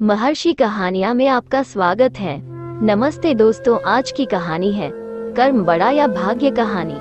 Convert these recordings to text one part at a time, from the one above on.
महर्षि कहानियाँ में आपका स्वागत है। नमस्ते दोस्तों, आज की कहानी है कर्म बड़ा या भाग्य कहानी।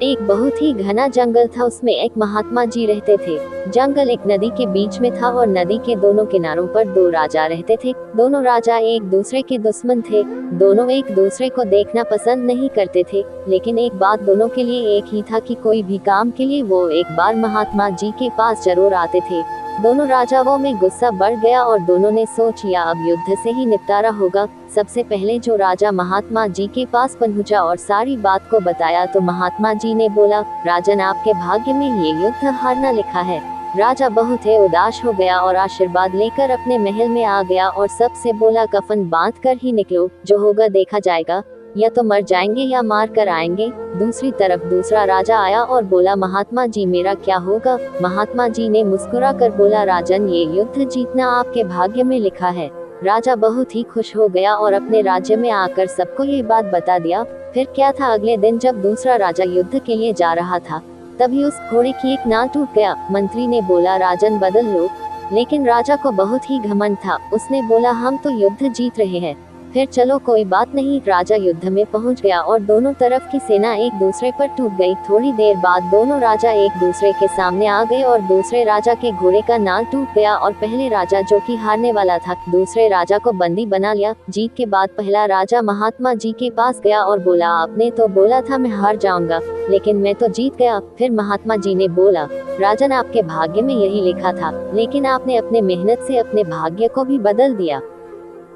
एक बहुत ही घना जंगल था। उसमें एक महात्मा जी रहते थे। जंगल एक नदी के बीच में था और नदी के दोनों किनारों पर दो राजा रहते थे। दोनों राजा एक दूसरे के दुश्मन थे। दोनों एक दूसरे को देखना पसंद नहीं करते थे, लेकिन एक बात दोनों के लिए एक ही था कि कोई भी काम के लिए वो एक बार महात्मा जी के पास जरूर आते थे। दोनों राजाओं में गुस्सा बढ़ गया और दोनों ने सोच लिया अब युद्ध से ही निपटारा होगा। सबसे पहले जो राजा महात्मा जी के पास पहुंचा और सारी बात को बताया तो महात्मा जी ने बोला, राजन, आपके भाग्य में ये युद्ध हारना लिखा है। राजा बहुत ही उदास हो गया और आशीर्वाद लेकर अपने महल में आ गया और सबसे बोला, कफन बांध कर ही निकलो, जो होगा देखा जाएगा, या तो मर जाएंगे या मार कर आएंगे। दूसरी तरफ दूसरा राजा आया और बोला, महात्मा जी मेरा क्या होगा। महात्मा जी ने मुस्कुरा कर बोला, राजन, ये युद्ध जीतना आपके भाग्य में लिखा है। राजा बहुत ही खुश हो गया और अपने राज्य में आकर सबको ये बात बता दिया। फिर क्या था, अगले दिन जब दूसरा राजा युद्ध के लिए जा रहा था तभी उस घोड़े की एक नाल टूट गया। मंत्री ने बोला, राजन बदल लो, लेकिन राजा को बहुत ही घमंड था। उसने बोला, हम तो युद्ध जीत रहे हैं, फिर चलो कोई बात नहीं। राजा युद्ध में पहुंच गया और दोनों तरफ की सेना एक दूसरे पर टूट गई। थोड़ी देर बाद दोनों राजा एक दूसरे के सामने आ गए और दूसरे राजा के घोड़े का नाल टूट गया और पहले राजा, जो कि हारने वाला था, दूसरे राजा को बंदी बना लिया। जीत के बाद पहला राजा महात्मा जी के पास गया और बोला, आपने तो बोला था मैं हार जाऊंगा, लेकिन मैं तो जीत गया। फिर महात्मा जी ने बोला, राजन, आपके भाग्य में यही लिखा था, लेकिन आपने अपने मेहनत से अपने भाग्य को भी बदल दिया।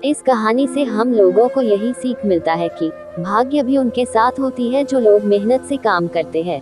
इस कहानी से हम लोगों को यही सीख मिलता है कि भाग्य भी उनके साथ होती है जो लोग मेहनत से काम करते हैं।